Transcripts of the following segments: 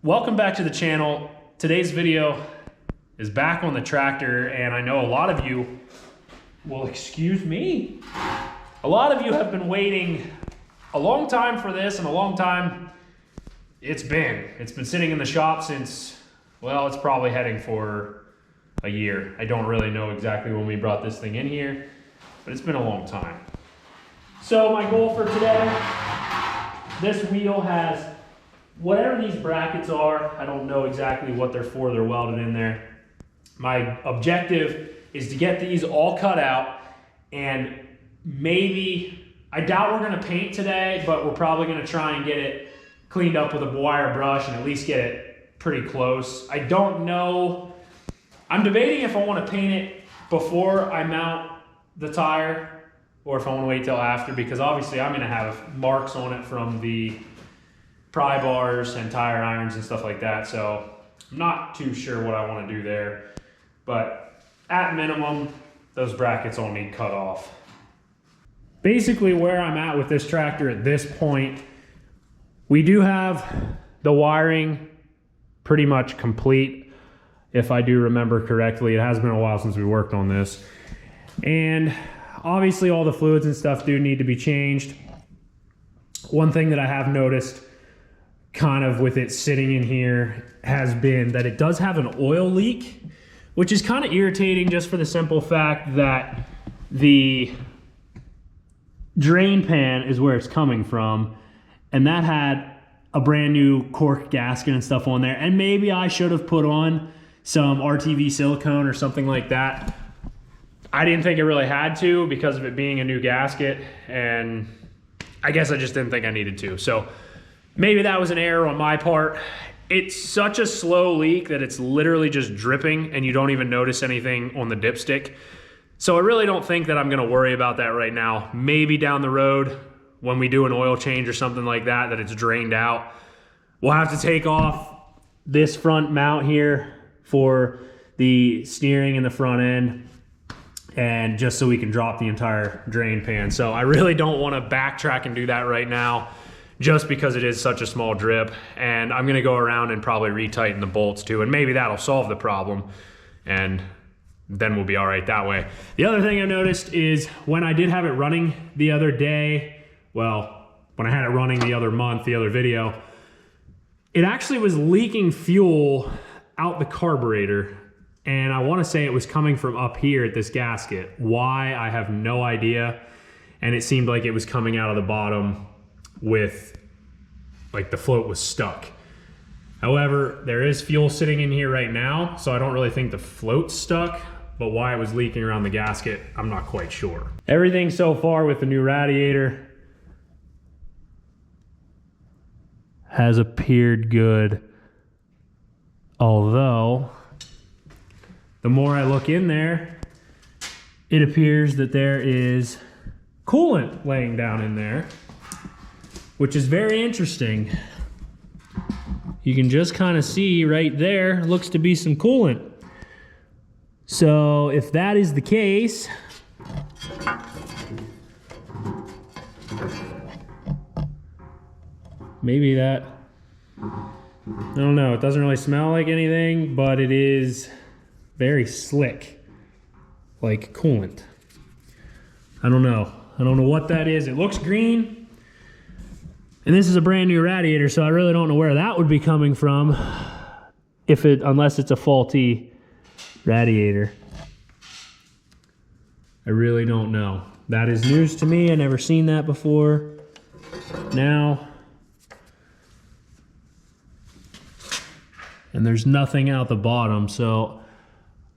Welcome back to the channel. Today's video is back on the tractor, and I know a lot of you, well, excuse me, a lot of you have been waiting a long time for this, and a long time it's been sitting in the shop since, well, it's probably heading for a year. I don't really know exactly when we brought this thing in here, but it's been a long time. So my goal for today, this wheel has whatever these brackets are. I don't know exactly what they're for. They're welded in there. My objective is to get these all cut out, and maybe, I doubt we're gonna paint today, but we're probably gonna try and get it cleaned up with a wire brush and at least get it pretty close. I don't know. I'm debating if I want to paint it before I mount the tire or if I want to wait till after, because obviously I'm going to have marks on it from the pry bars and tire irons and stuff like that. So I'm not too sure what I want to do there, but at minimum, those brackets all need cut off. Basically where I'm at with this tractor at this point, we do have the wiring pretty much complete. If I do remember correctly, it has been a while since we worked on this. And obviously all the fluids and stuff do need to be changed. One thing that I have noticed kind of with it sitting in here has been that it does have an oil leak, which is kind of irritating just for the simple fact that the drain pan is where it's coming from, and that had a brand new cork gasket and stuff on there, and maybe I should have put on some RTV silicone or something like that. I didn't think it really had to because of it being a new gasket, and I guess I just didn't think I needed to. So maybe that was an error on my part. It's such a slow leak that it's literally just dripping and you don't even notice anything on the dipstick. So I really don't think that I'm gonna worry about that right now. Maybe down the road when we do an oil change or something like that, that it's drained out. We'll have to take off this front mount here for the steering in the front end, and just so we can drop the entire drain pan. So I really don't want to backtrack and do that right now just because it is such a small drip, and I'm going to go around and probably retighten the bolts too, and maybe that'll solve the problem, and then we'll be all right that way. The other thing I noticed is when I did have it running the other day, well, when I had it running the other month, the other video, it actually was leaking fuel out the carburetor. And I want to say it was coming from up here at this gasket. Why, I have no idea. And it seemed like it was coming out of the bottom with, like, the float was stuck. However, there is fuel sitting in here right now, so I don't really think the float's stuck, but why it was leaking around the gasket, I'm not quite sure. Everything so far with the new radiator has appeared good, although the more I look in there, it appears that there is coolant laying down in there, which is very interesting. You can just kind of see right there, looks to be some coolant. So if that is the case, maybe that, I don't know, it doesn't really smell like anything, but it is very slick, like coolant. I don't know what that is. It looks green, and this is a brand new radiator, so I really don't know where that would be coming from, unless it's a faulty radiator. I really don't know. That is news to me. I never seen that before. Now, and there's nothing out the bottom, so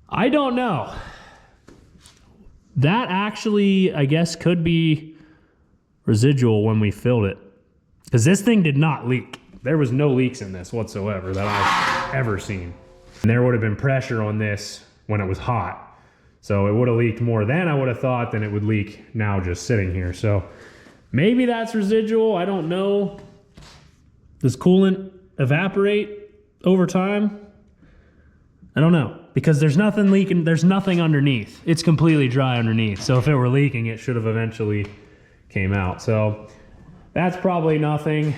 I don't know. That actually, I guess, could be residual when we filled it, because this thing did not leak. There was no leaks in this whatsoever that I've ever seen. And there would have been pressure on this when it was hot. So it would have leaked more then, I would have thought, than it would leak now just sitting here. So maybe that's residual, I don't know. Does coolant evaporate over time? I don't know, because there's nothing leaking, there's nothing underneath. It's completely dry underneath. So if it were leaking, it should have eventually came out. So that's probably nothing.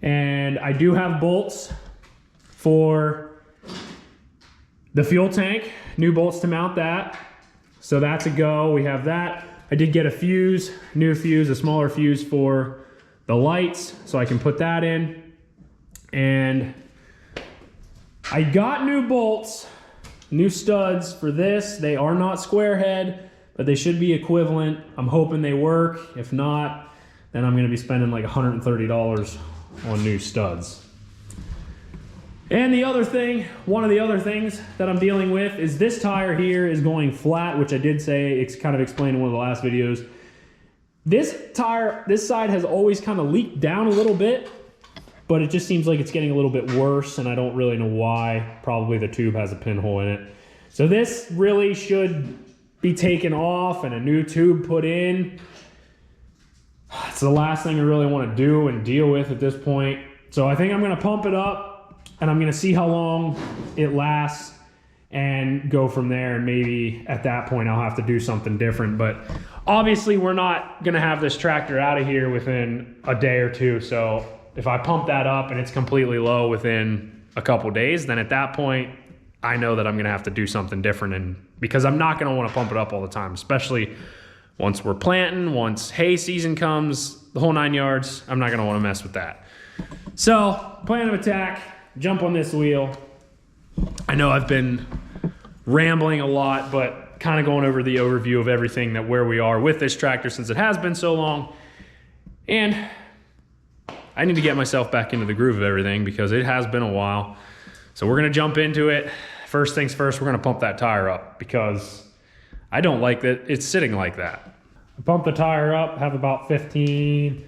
And I do have bolts for the fuel tank, new bolts to mount that. So that's a go, we have that. I did get a fuse, new fuse, a smaller fuse for the lights, so I can put that in. And I got new bolts, new studs for this. They are not square head, but they should be equivalent. I'm hoping they work. If not, then I'm gonna be spending like $130 on new studs. And the other thing, one of the other things that I'm dealing with is this tire here is going flat, which I did say, it's kind of explained in one of the last videos. This tire, this side has always kind of leaked down a little bit, but it just seems like it's getting a little bit worse, and I don't really know why. Probably the tube has a pinhole in it. So this really should be taken off and a new tube put in. It's the last thing I really want to do and deal with at this point. So I think I'm gonna pump it up and I'm gonna see how long it lasts and go from there. And maybe at that point I'll have to do something different. But obviously we're not gonna have this tractor out of here within a day or two. So if I pump that up and it's completely low within a couple days, then at that point, I know that I'm gonna have to do something different. And because I'm not gonna wanna pump it up all the time, especially once we're planting, once hay season comes, the whole 9 yards, I'm not gonna wanna mess with that. So, plan of attack, jump on this wheel. I know I've been rambling a lot, but kind of going over the overview of everything, that where we are with this tractor since it has been so long. And I need to get myself back into the groove of everything because it has been a while. So we're gonna jump into it. First things first, we're gonna pump that tire up because I don't like that it's sitting like that. I pump the tire up, have about 15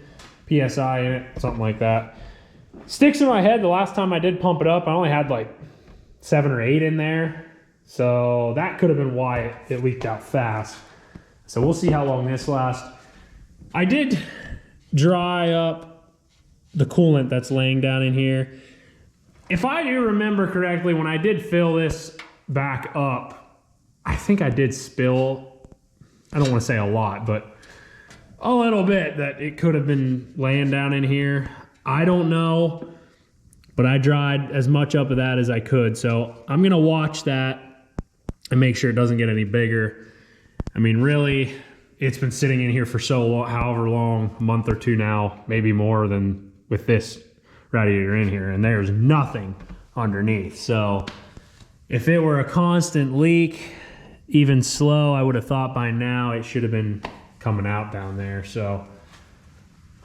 PSI in it, something like that. Sticks in my head, the last time I did pump it up, I only had like 7 or 8 in there. So that could have been why it leaked out fast. So we'll see how long this lasts. I did dry up the coolant that's laying down in here. If I do remember correctly, when I did fill this back up, I think I did spill, I don't want to say a lot, but a little bit that it could have been laying down in here. I don't know, but I dried as much up of that as I could. So I'm gonna watch that and make sure it doesn't get any bigger. I mean, really, it's been sitting in here for so long, however long, a month or two now, maybe more than with this radiator in here, and there's nothing underneath. So if it were a constant leak, even slow, I would have thought by now it should have been coming out down there. So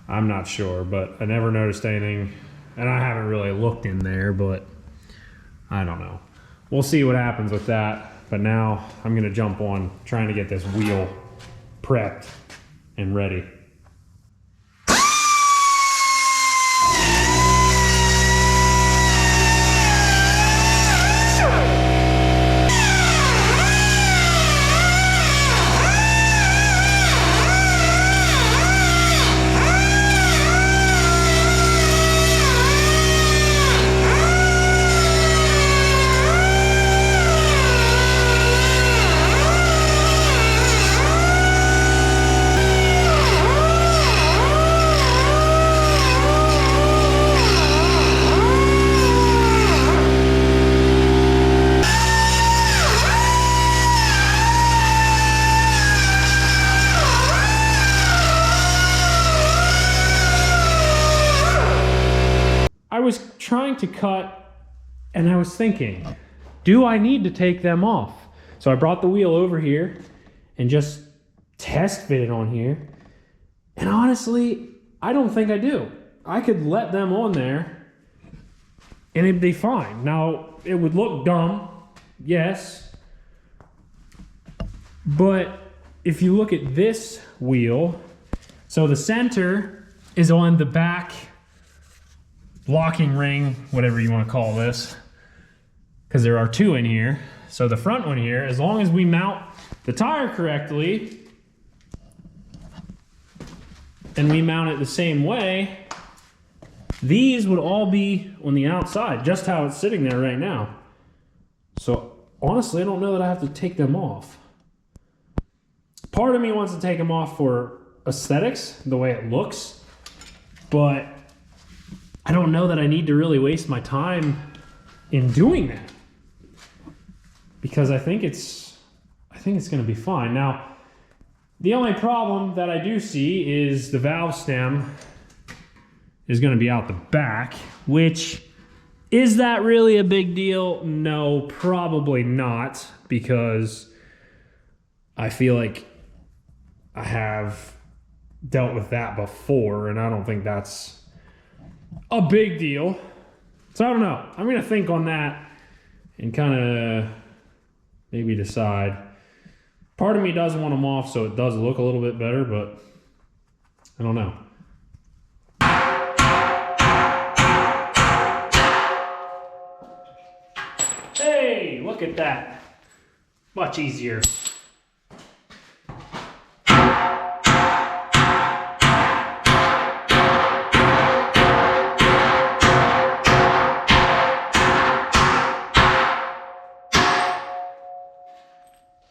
I'm not sure, but I never noticed anything, and I haven't really looked in there, but I don't know. We'll see what happens with that. But now I'm gonna jump on trying to get this wheel prepped and ready. I was trying to cut and I was thinking, do I need to take them off? So I brought the wheel over here and just test fit it on here. And honestly, I don't think I do. I could let them on there and it'd be fine. Now, it would look dumb, yes. But if you look at this wheel, so the center is on the back locking ring, whatever you want to call this, because there are 2 in here. So the front one here, as long as we mount the tire correctly and we mount it the same way, these would all be on the outside, just how it's sitting there right now. So honestly, I don't know that I have to take them off. Part of me wants to take them off for aesthetics, the way it looks, but I don't know that I need to really waste my time in doing that, because I think it's going to be fine. Now, the only problem that I do see is the valve stem is going to be out the back, which, is that really a big deal? No, probably not, because I feel like I have dealt with that before, and I don't think that's a big deal. So I don't know. I'm going to think on that and kind of maybe decide. Part of me does want them off so it does look a little bit better, but I don't know. Hey, look at that. Much easier.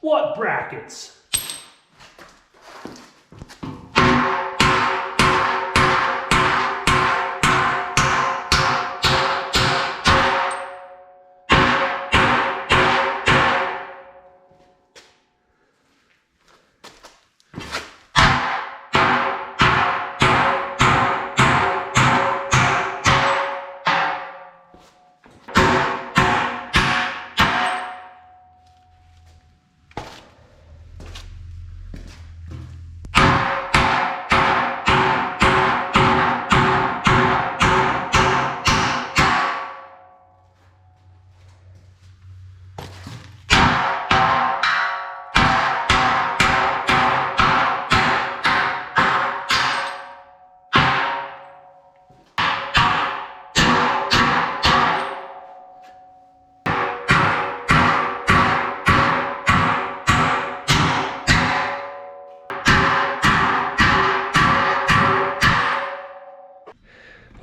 What brackets?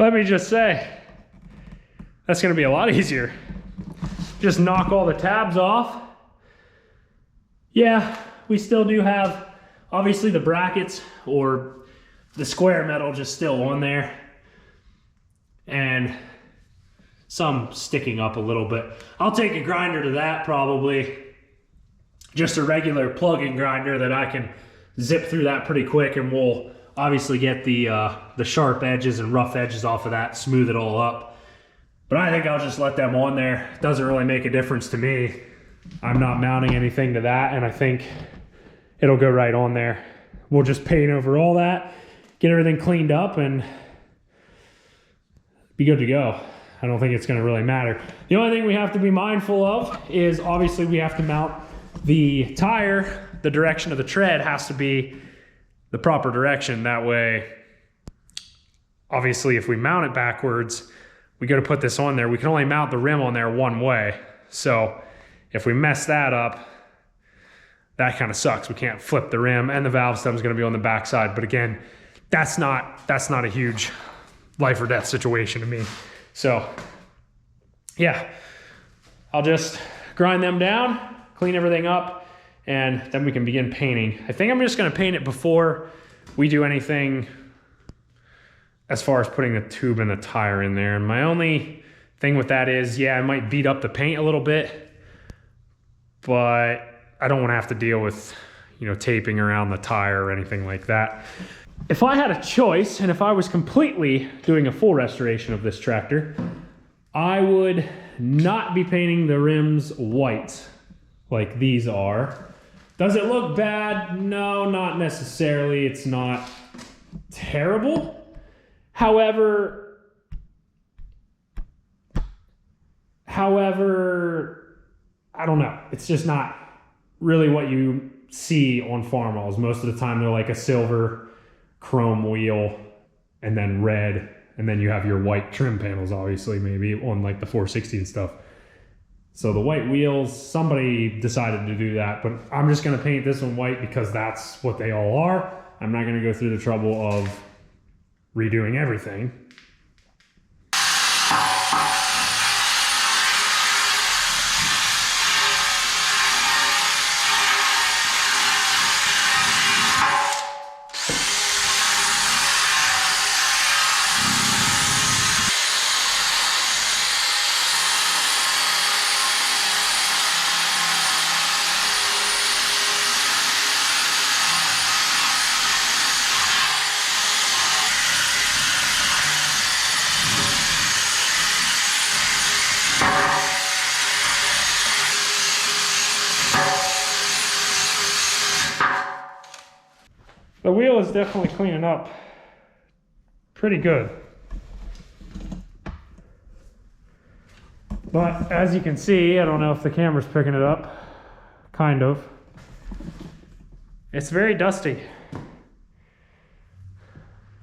Let me just say, that's going to be a lot easier. Just knock all the tabs off. Yeah, we still do have, obviously, the brackets or the square metal just still on there, and some sticking up a little bit. I'll take a grinder to that, probably. Just a regular plug-in grinder that I can zip through that pretty quick, and we'll obviously get the sharp edges and rough edges off of that, smooth it all up. But I think I'll just let them on there. It doesn't really make a difference to me. I'm not mounting anything to that, and I think it'll go right on there. We'll just paint over all that, get everything cleaned up, and be good to go. I don't think it's gonna really matter. The only thing we have to be mindful of is obviously we have to mount the tire. The direction of the tread has to be the proper direction. That way, obviously, if we mount it backwards, we got to put this on there. We can only mount the rim on there one way. So if we mess that up, that kind of sucks. We can't flip the rim, and the valve stem is going to be on the back side. But again, that's not a huge life or death situation to me. So yeah, I'll just grind them down, clean everything up, and then we can begin painting. I think I'm just gonna paint it before we do anything as far as putting the tube and the tire in there. And my only thing with that is, yeah, I might beat up the paint a little bit, but I don't wanna have to deal with, taping around the tire or anything like that. If I had a choice, and if I was completely doing a full restoration of this tractor, I would not be painting the rims white like these are. Does it look bad? No, not necessarily. It's not terrible. However, I don't know. It's just not really what you see on Farmalls. Most of the time they're like a silver chrome wheel and then red, and then you have your white trim panels, obviously, maybe on like the 460 and stuff. So the white wheels, somebody decided to do that, but I'm just gonna paint this one white because that's what they all are. I'm not gonna go through the trouble of redoing everything. The wheel is definitely cleaning up pretty good. But as you can see, I don't know if the camera's picking it up, kind of. It's very dusty.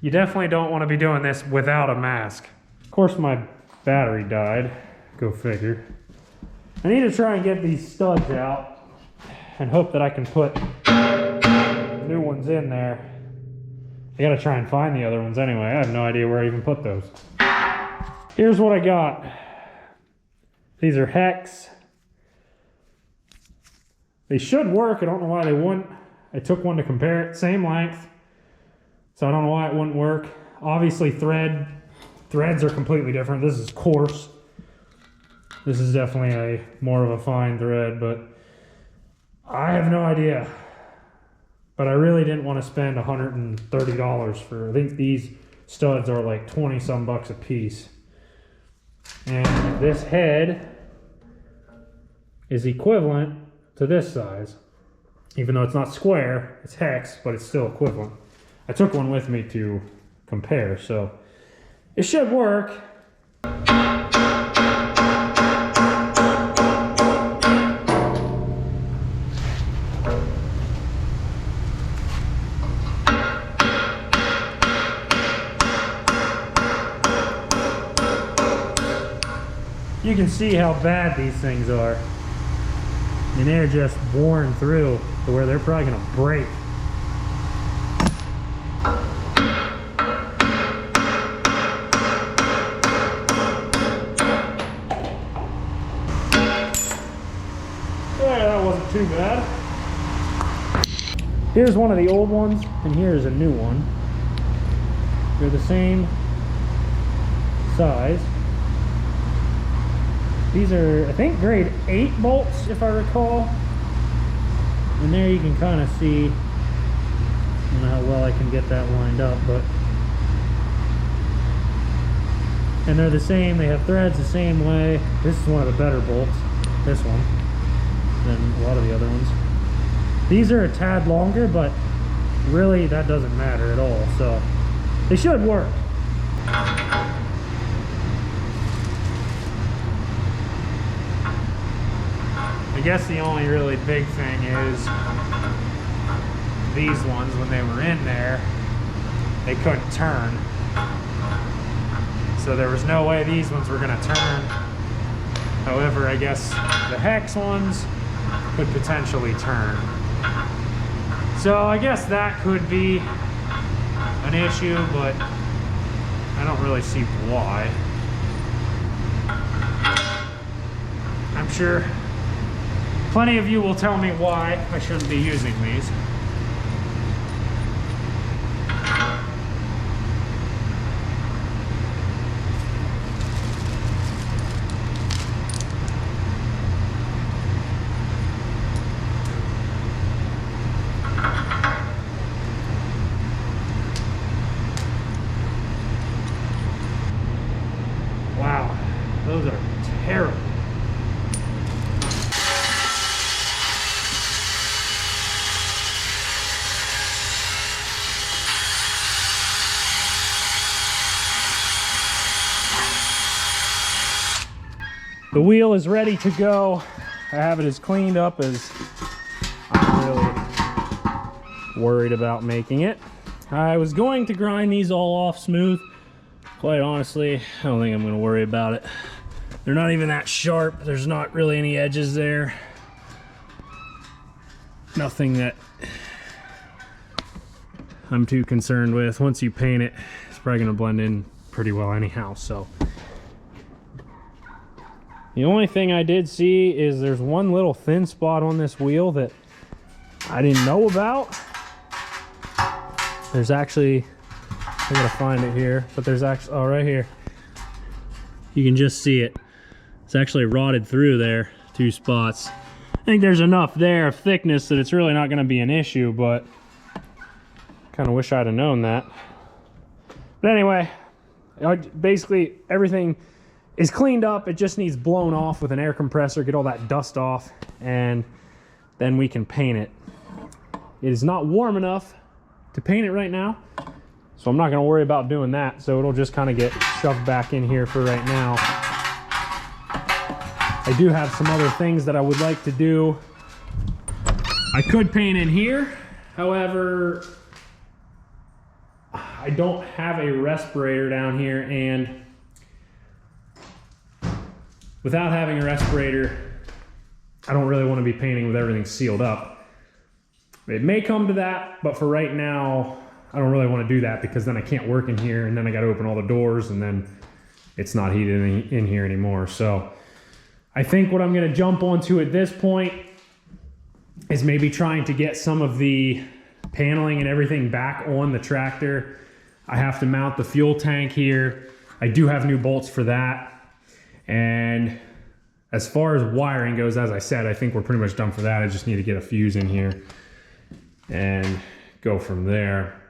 You definitely don't want to be doing this without a mask. Of course my battery died, go figure. I need to try and get these studs out and hope that I can put new ones in there. I gotta try and find the other ones anyway. I have no idea where I even put those. Here's what I got. These are hex. They should work. I don't know why they wouldn't. I took one to compare it. Same length. So I don't know why it wouldn't work. Obviously threads are completely different. This is coarse. This is definitely more of a fine thread, but I have no idea. But I really didn't want to spend $130 for, I think these studs are like 20 some bucks a piece. And this head is equivalent to this size. Even though it's not square, it's hex, but it's still equivalent. I took one with me to compare, so it should work. You can see how bad these things are. And they're just worn through to where they're probably gonna break. Yeah, that wasn't too bad. Here's one of the old ones, and here's a new one. They're the same size. These are, I think, grade 8 bolts, if I recall. And there you can kind of see, I don't know how well I can get that lined up, but. And they're the same, they have threads the same way. This is one of the better bolts, this one, than a lot of the other ones. These are a tad longer, but really that doesn't matter at all, so they should work. I guess the only really big thing is these ones, when they were in there, they couldn't turn. So there was no way these ones were gonna turn. However, I guess the hex ones could potentially turn. So I guess that could be an issue, but I don't really see why. I'm sure plenty of you will tell me why I shouldn't be using these. Wow, those are terrible. The wheel is ready to go. I have it as cleaned up as I'm really worried about making it. I was going to grind these all off smooth. Quite honestly, I don't think I'm going to worry about it. They're not even that sharp. There's not really any edges there. Nothing that I'm too concerned with. Once you paint it, it's probably going to blend in pretty well anyhow, so. The only thing I did see is there's one little thin spot on this wheel that I didn't know about. There's actually, I gotta find it here, but there's actually, oh, right here. You can just see it. It's actually rotted through there, 2 spots. I think there's enough there of thickness that it's really not gonna be an issue, but kind of wish I'd have known that. But anyway, basically everything is cleaned up. It just needs blown off with an air compressor, get all that dust off, and then we can paint it. It is not warm enough to paint it right now. So I'm not gonna worry about doing that. So it'll just kind of get shoved back in here for right now. I do have some other things that I would like to do. I could paint in here. However, I don't have a respirator down here, and without having a respirator, I don't really want to be painting with everything sealed up. It may come to that, but for right now, I don't really want to do that because then I can't work in here, and then I got to open all the doors, and then it's not heated in here anymore. So I think what I'm going to jump onto at this point is maybe trying to get some of the paneling and everything back on the tractor. I have to mount the fuel tank here. I do have new bolts for that. And as far as wiring goes, as I said, I think we're pretty much done for that. I just need to get a fuse in here and go from there.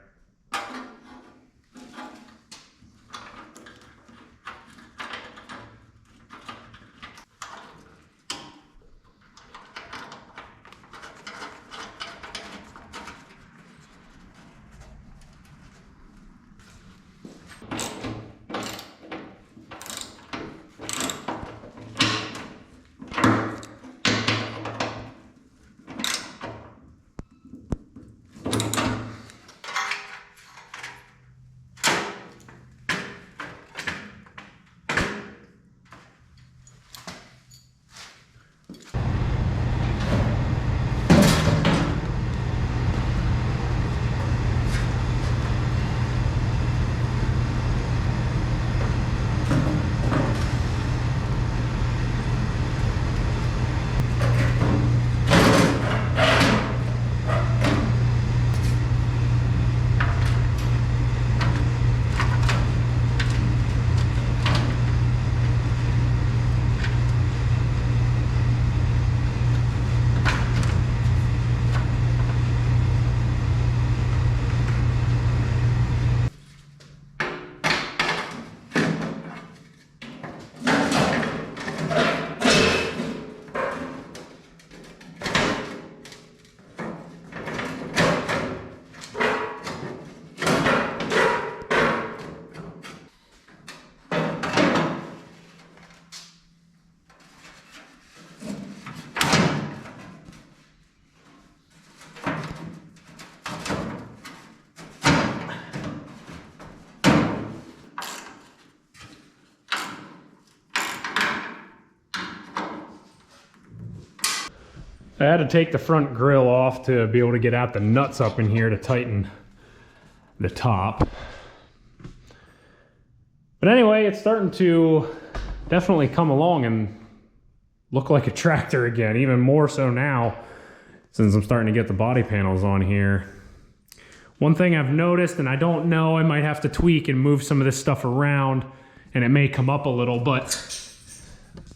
I had to take the front grill off to be able to get out the nuts up in here to tighten the top. But anyway, it's starting to definitely come along and look like a tractor again, even more so now since I'm starting to get the body panels on here. One thing I've noticed, and I don't know, I might have to tweak and move some of this stuff around and it may come up a little, but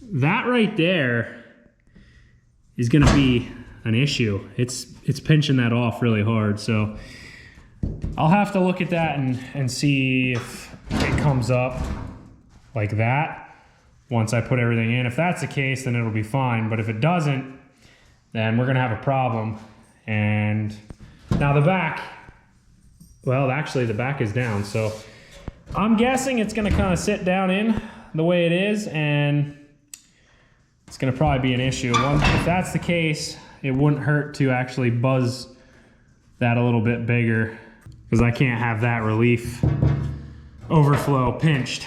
that right there is going to be an issue. It's pinching that off really hard. So I'll have to look at that and see if it comes up like that once I put everything in. If that's the case, then it'll be fine. But if it doesn't, then we're going to have a problem. And now the back, well, actually the back is down. So I'm guessing it's going to kind of sit down in the way it is, and it's going to probably be an issue. If that's the case, it wouldn't hurt to actually buzz that a little bit bigger, because I can't have that relief overflow pinched.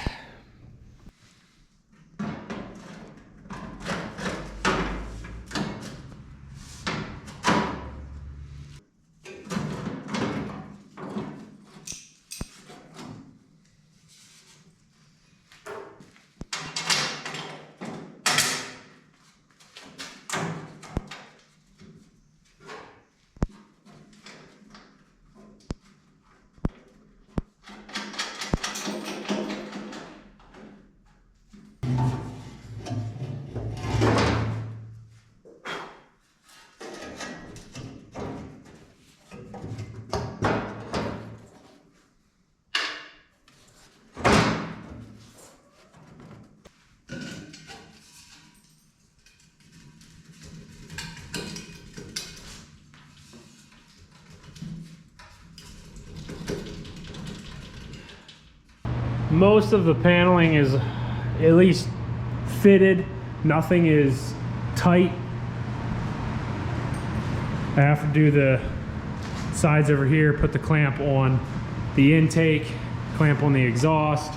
most of the paneling is at least fitted. Nothing is tight. I have to do the sides over here, put the clamp on the intake, clamp on the exhaust,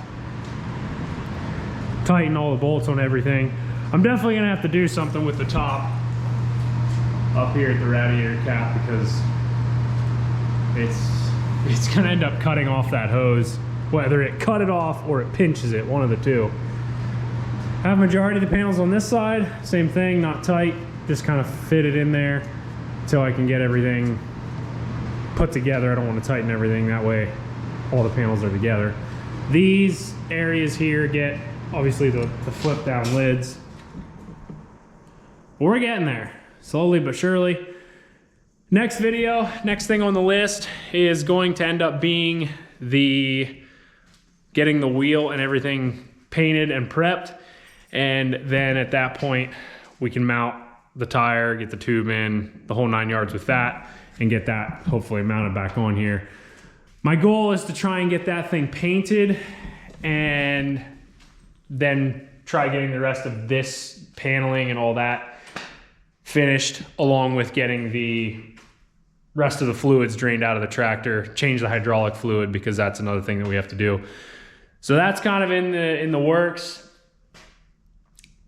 tighten all the bolts on everything. I'm definitely gonna have to do something with the top up here at the radiator cap because it's gonna end up cutting off that hose. Whether it cut it off or it pinches it, one of the two. I have majority of the panels on this side, same thing, not tight, just kind of fit it in there until I can get everything put together. I don't want to tighten everything, that way all the panels are together. These areas here get obviously the flip down lids. We're getting there, slowly but surely. Next video, next thing on the list is going to end up being getting the wheel and everything painted and prepped. And then at that point, we can mount the tire, get the tube in, the whole 9 yards with that, and get that hopefully mounted back on here. My goal is to try and get that thing painted and then try getting the rest of this paneling and all that finished, along with getting the rest of the fluids drained out of the tractor, change the hydraulic fluid, because that's another thing that we have to do. So that's kind of in the works.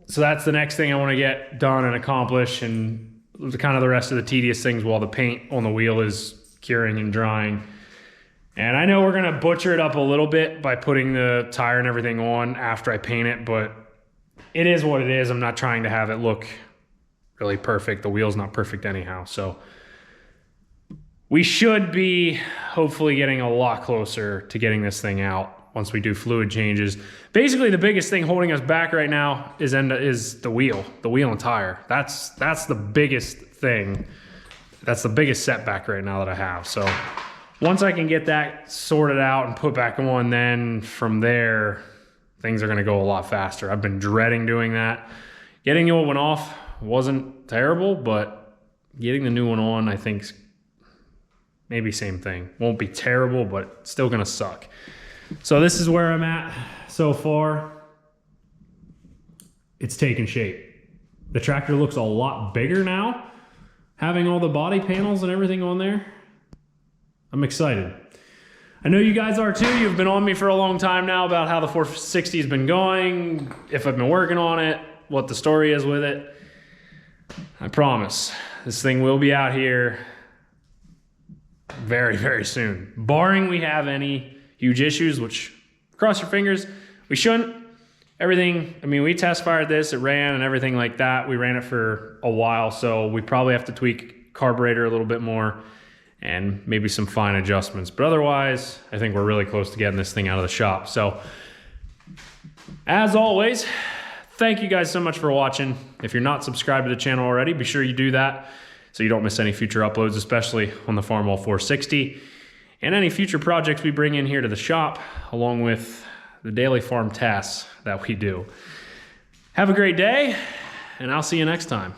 So that's the next thing I want to get done and accomplish, and kind of the rest of the tedious things while the paint on the wheel is curing and drying. And I know we're gonna butcher it up a little bit by putting the tire and everything on after I paint it, but it is what it is. I'm not trying to have it look really perfect. The wheel's not perfect anyhow. So we should be hopefully getting a lot closer to getting this thing out once we do fluid changes. Basically, the biggest thing holding us back right now is the wheel and tire. That's the biggest thing. That's the biggest setback right now that I have. So once I can get that sorted out and put back on, then from there, things are gonna go a lot faster. I've been dreading doing that. Getting the old one off wasn't terrible, but getting the new one on, I think, maybe same thing. Won't be terrible, but still gonna suck. So this is where I'm at so far. It's taking shape. The tractor looks a lot bigger now, having all the body panels and everything on there. I'm excited. I know you guys are too. You've been on me for a long time now about how the 460 has been going, if I've been working on it, what the story is with it. I promise this thing will be out here very, very soon. Barring we have any huge issues, which, cross your fingers, we shouldn't. Everything, I mean, we test fired this, it ran and everything like that. We ran it for a while, so we probably have to tweak carburetor a little bit more and maybe some fine adjustments. But otherwise, I think we're really close to getting this thing out of the shop. So, as always, thank you guys so much for watching. If you're not subscribed to the channel already, be sure you do that so you don't miss any future uploads, especially on the Farmall 460. And any future projects we bring in here to the shop, along with the daily farm tasks that we do. Have a great day, and I'll see you next time.